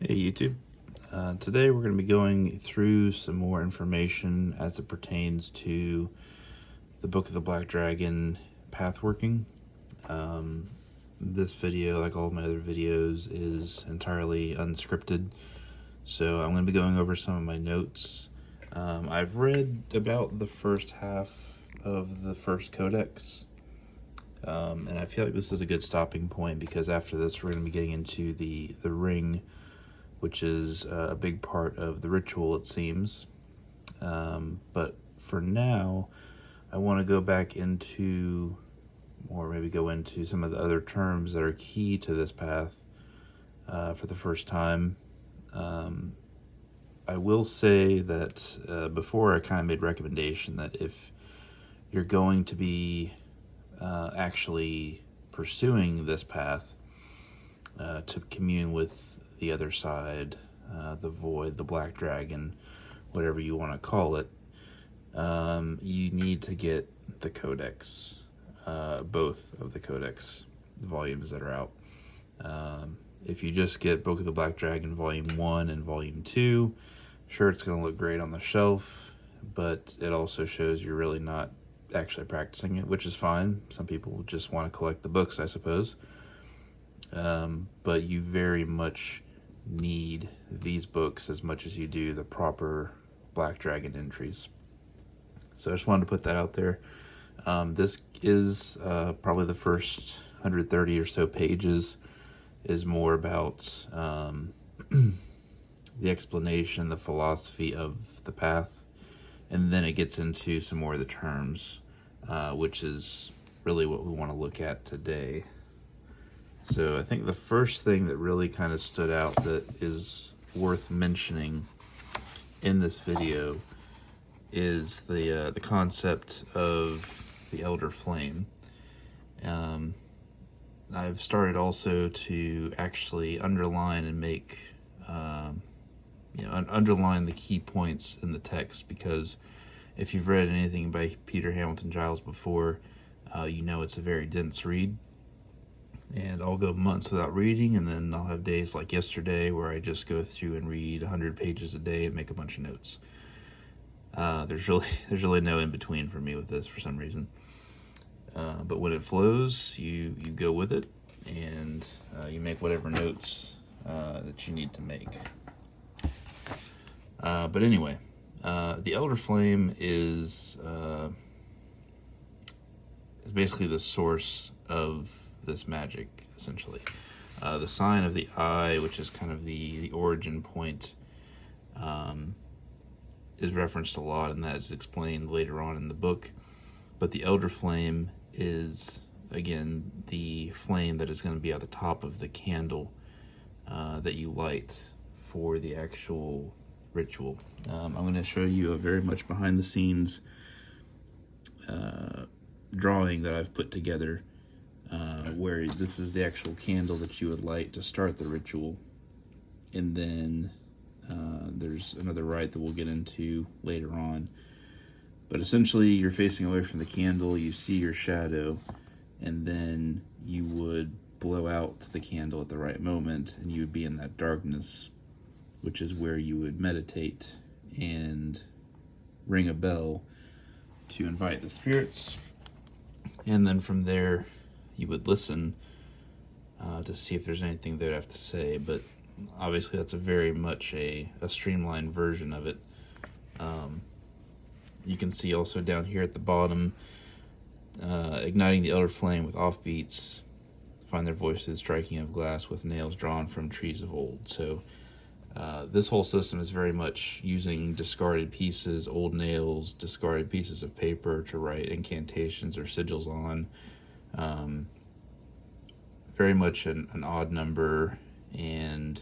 Hey YouTube. Today we're going to be going through some more information as it pertains to the Book of the Black Dragon pathworking. This video, like all of my other videos, is entirely unscripted, so I'm going to be going over some of my notes. I've read about the first half of the first Codex, and I feel like this is a good stopping point because after this we're going to be getting into the ring, which is a big part of the ritual, it seems. But for now, I want to go back into, or maybe go into some of the other terms that are key to this path for the first time. I will say that before I kind of made recommendation that if you're going to be actually pursuing this path to commune with the other side, the void, the black dragon, whatever you want to call it, you need to get the Codex, both of the Codex volumes that are out. If you just get Book of the Black Dragon Volume 1 and Volume 2, sure, it's going to look great on the shelf, but it also shows you're really not actually practicing it, which is fine. Some people just want to collect the books, I suppose. But you very much need these books as much as you do the proper Black Dragon entries. So I just wanted to put that out there. This is probably the first 130 or so pages is more about the explanation, the philosophy of the path, and then it gets into some more of the terms, which is really what we want to look at today. So I think the first thing that really kind of stood out that is worth mentioning in this video is the concept of the Elder Flame. I've started also to actually underline and make, underline the key points in the text, because if you've read anything by Peter Hamilton Giles before, you know it's a very dense read. And I'll go months without reading, and then I'll have days like yesterday where I just go through and read 100 pages a day and make a bunch of notes. There's really no in between for me with this for some reason. But when it flows, you go with it, and you make whatever notes that you need to make. But anyway, the Elder Flame is basically the source of this magic, essentially. The sign of the eye, which is kind of the origin point, is referenced a lot, and that is explained later on in the book. But the Elder Flame is, again, the flame that is going to be at the top of the candle that you light for the actual ritual. I'm going to show you a very much behind the scenes drawing that I've put together, where this is the actual candle that you would light to start the ritual, and then there's another rite that we'll get into later on. But essentially, you're facing away from the candle, you see your shadow, and then you would blow out the candle at the right moment, and you would be in that darkness, which is where you would meditate and ring a bell to invite the spirits. And then from there, you would listen to see if there's anything they'd have to say. But obviously, that's a very much a streamlined version of it. You can see also down here at the bottom, igniting the Elder Flame with offbeats, find their voices striking of glass with nails drawn from trees of old. So this whole system is very much using discarded pieces, old nails, discarded pieces of paper to write incantations or sigils on. Very much an odd number, and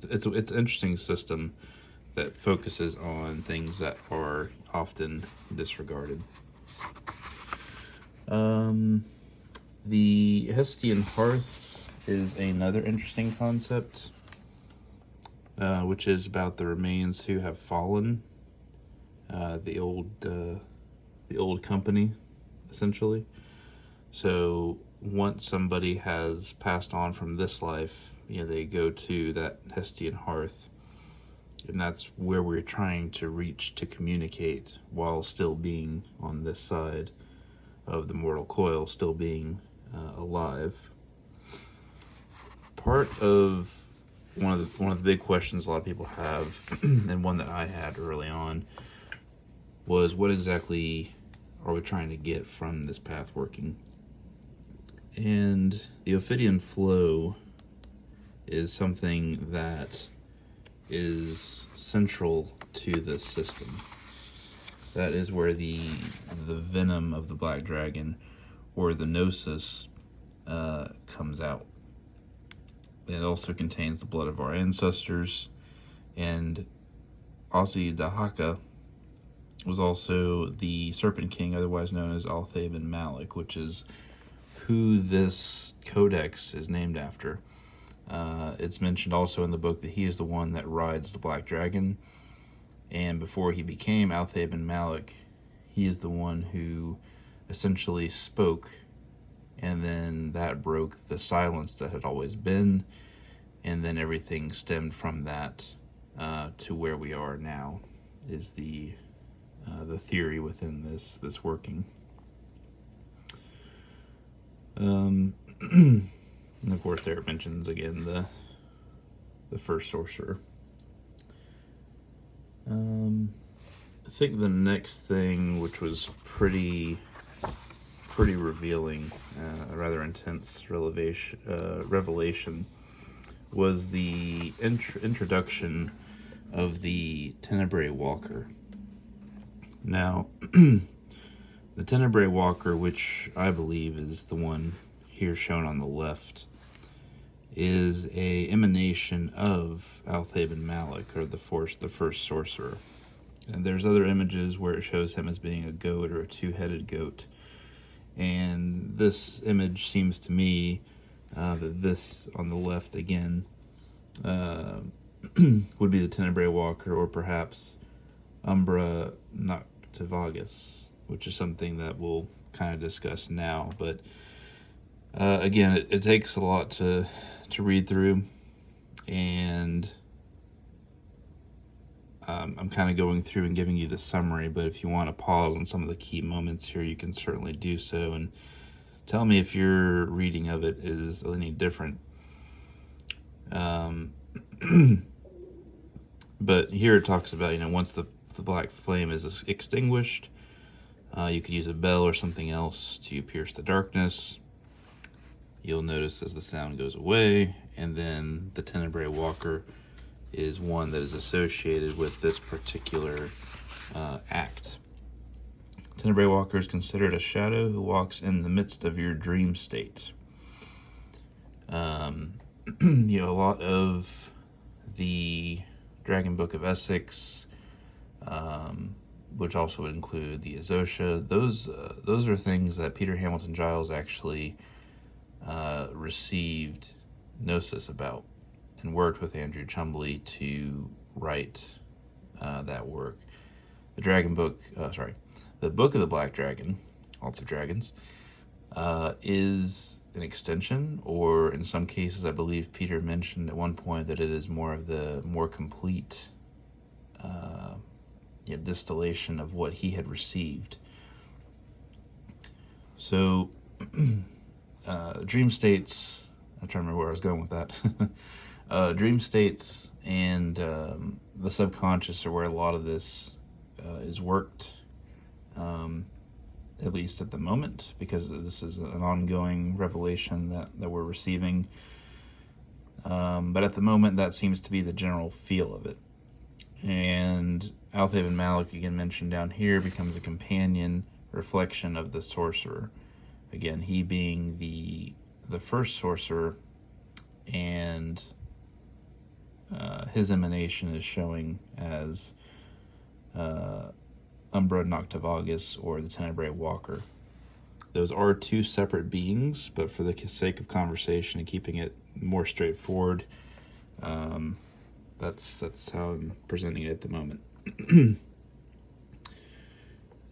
it's an interesting system that focuses on things that are often disregarded. The Hestian hearth is another interesting concept, which is about the remains who have fallen, the old company, essentially. So once somebody has passed on from this life, they go to that Hestian hearth, and that's where we're trying to reach to communicate while still being on this side of the mortal coil, still being alive. Part of one of the big questions a lot of people have, and one that I had early on, was what exactly are we trying to get from this path working? And the Ophidian flow is something that is central to this system. That is where the venom of the black dragon, or the gnosis, comes out. It also contains the blood of our ancestors, and Althaeban was also the Serpent King, otherwise known as Althaeban Malik, which is who this codex is named after. It's mentioned also in the book that he is the one that rides the black dragon, and before he became Althaeban Malik, he is the one who essentially spoke, and then that broke the silence that had always been, and then everything stemmed from that to where we are now, is the theory within this working. And of course there it mentions again the first sorcerer. I think the next thing, which was pretty revealing, rather intense revelation, was the introduction of the Tenra Walker. Now, the Tenra Walker, which I believe is the one here shown on the left, is a emanation of Althaeban Malik, or the first sorcerer. And there's other images where it shows him as being a goat or a two-headed goat. And this image seems to me that this on the left again would be the Tenra Walker, or perhaps Umbra noctivagus, which is something that we'll kind of discuss now. But again, it takes a lot to read through, and I'm kind of going through and giving you the summary, but if you want to pause on some of the key moments here, you can certainly do so, and tell me if your reading of it is any different. But here it talks about, once the black flame is extinguished, you could use a bell or something else to pierce the darkness. You'll notice as the sound goes away, and then the Tenra Walker is one that is associated with this particular act. Tenra Walker is considered a shadow who walks in the midst of your dream state. A lot of the Dragon Book of Essex, which also would include the Azosha, those are things that Peter Hamilton Giles actually received Gnosis about, and worked with Andrew Chumbley to write that work. The Book of the Black Dragon, lots of dragons, is an extension, or in some cases, I believe Peter mentioned at one point that it is more complete distillation of what he had received. So, dream states, I'm trying to remember where I was going with that. Dream states and the subconscious are where a lot of this is worked, at least at the moment, because this is an ongoing revelation that we're receiving. But at the moment, that seems to be the general feel of it. And Althaeban Malik, again mentioned down here, becomes a companion reflection of the sorcerer. Again, he being the first sorcerer, and his emanation is showing as Umbra noctivagus, or the Tenra Walker. Those are two separate beings, but for the sake of conversation and keeping it more straightforward, that's how I'm presenting it at the moment.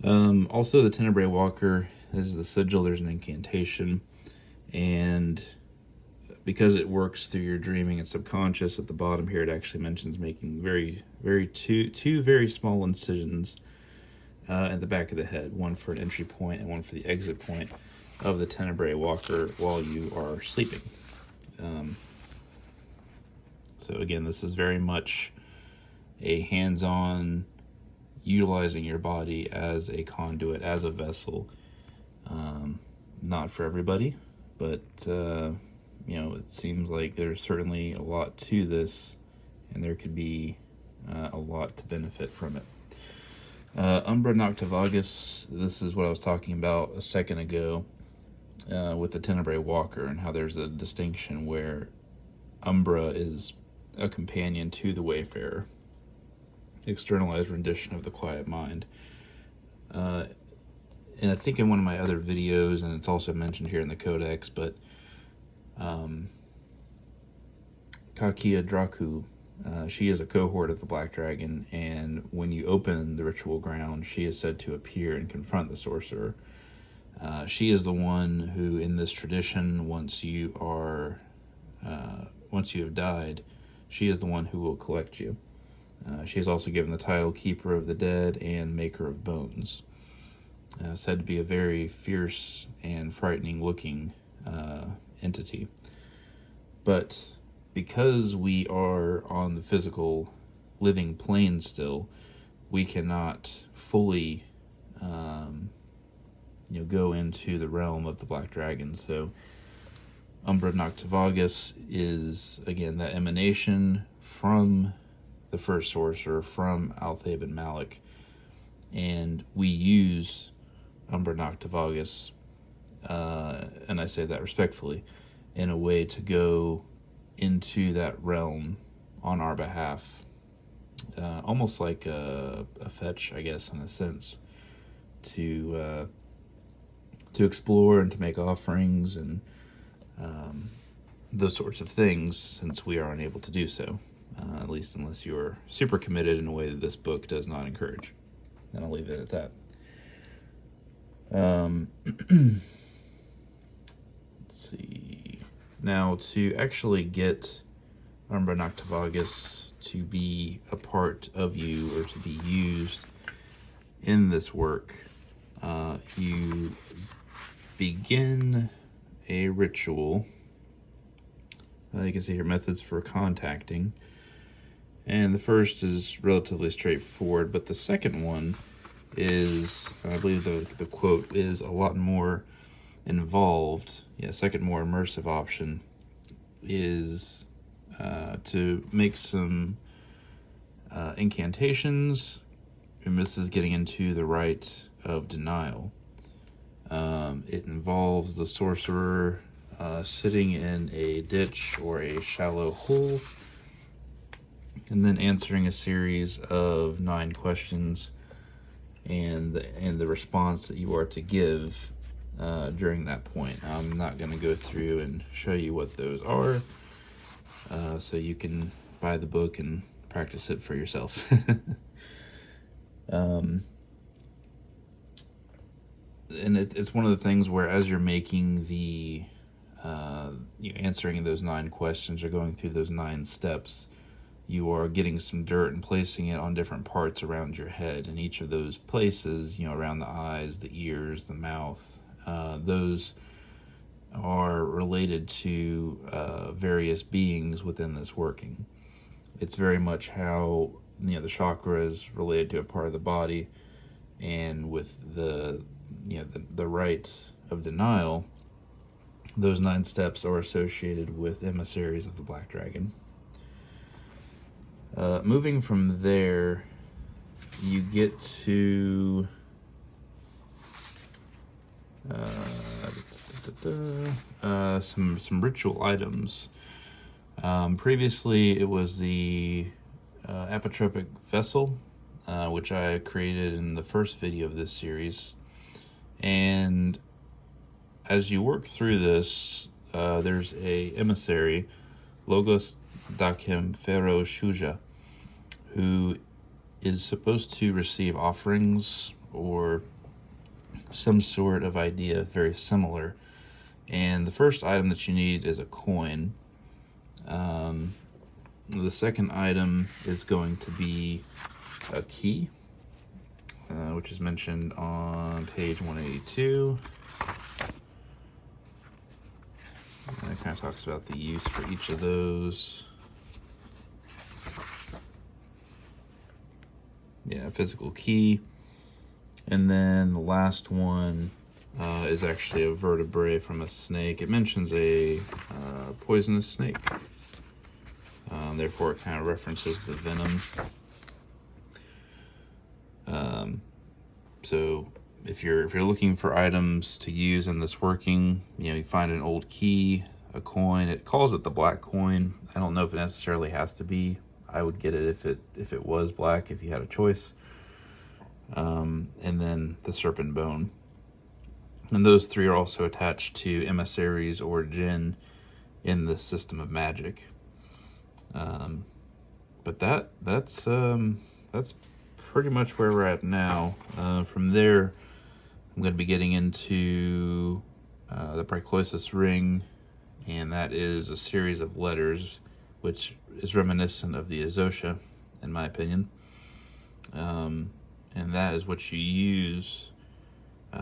Also, the Tenra Walker This is the sigil. There's an incantation, and because it works through your dreaming and subconscious, at the bottom here it actually mentions making two very small incisions at the back of the head, one for an entry point and one for the exit point of the Tenra Walker while you are sleeping. So again, this is very much a hands-on, utilizing your body as a conduit, as a vessel. Not for everybody, but you know, it seems like there's certainly a lot to this, and there could be a lot to benefit from it. Umbra noctivagus, this is what I was talking about a second ago with the Tenra Walker, and how there's a distinction where Umbra is a companion to the Wayfarer, externalized rendition of the quiet mind. And I think in one of my other videos, and it's also mentioned here in the Codex, but Kakia Draku, she is a cohort of the Black Dragon, and when you open the ritual ground, she is said to appear and confront the sorcerer. She is the one who, in this tradition, once you have died, she is the one who will collect you. She is also given the title Keeper of the Dead and Maker of Bones. Said to be a very fierce and frightening looking entity. But because we are on the physical living plane still, we cannot fully go into the realm of the Black Dragon. So Umbra noctivagus is, again, that emanation from the first sorcerer, from Althaeban Malik, and we use Umbra noctivagus, and I say that respectfully, in a way to go into that realm on our behalf, almost like a fetch, I guess, in a sense, to explore and to make offerings and those sorts of things, since we are unable to do so, at least unless you're super committed in a way that this book does not encourage. And I'll leave it at that. Let's see. Now, to actually get Umbra noctivagus to be a part of you, or to be used in this work, you begin a ritual. You can see here methods for contacting, and the first is relatively straightforward, but the second one is, I believe the quote is, a lot more involved. Second more immersive option is to make some incantations, and this is getting into the rite of denial. It involves the sorcerer sitting in a ditch or a shallow hole, and then answering a series of 9 questions, and the response that you are to give during that point. I'm not going to go through and show you what those are, so you can buy the book and practice it for yourself. And it's one of the things where, as you're making you're answering those 9 questions, or going through those 9 steps, you are getting some dirt and placing it on different parts around your head. And each of those places, around the eyes, the ears, the mouth, those are related to various beings within this working. It's very much how the chakra is related to a part of the body, and with the rite of denial, those 9 steps are associated with emissaries of the Black Dragon. Moving from there, you get to some ritual items. Previously, it was the apotropic vessel, which I created in the first video of this series. And as you work through this, there's a emissary, Logos Dakim Pharaoh Shuja, who is supposed to receive offerings or some sort of idea very similar. And the first item that you need is a coin. The second item is going to be a key, which is mentioned on page 182. And it kind of talks about the use for each of those. Yeah, physical key. And then the last one is actually a vertebrae from a snake. It mentions a poisonous snake. Therefore, it kind of references the venom. So if you're looking for items to use in this working, you find an old key, a coin. It calls it the black coin. I don't know if it necessarily has to be. I would get it if it was black, if you had a choice. And then the serpent bone. And those three are also attached to emissaries or jinn in the system of magic. But that's pretty much where we're at now. From there, I'm going to be getting into the Praxis ring, and that is a series of letters, which is reminiscent of the Azosha, in my opinion. And that is what you use.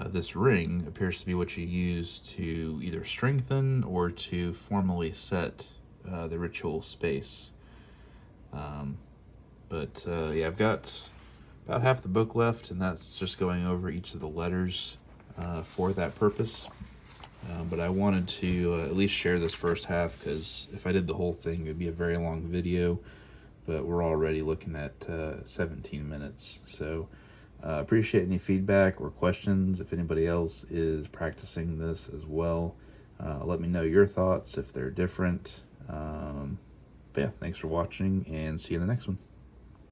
This ring appears to be what you use to either strengthen or to formally set the ritual space. Yeah, I've got about half the book left, and that's just going over each of the letters for that purpose. But I wanted to at least share this first half, because if I did the whole thing, it would be a very long video, but we're already looking at 17 minutes. So appreciate any feedback or questions. If anybody else is practicing this as well, let me know your thoughts if they're different. But yeah, thanks for watching, and see you in the next one.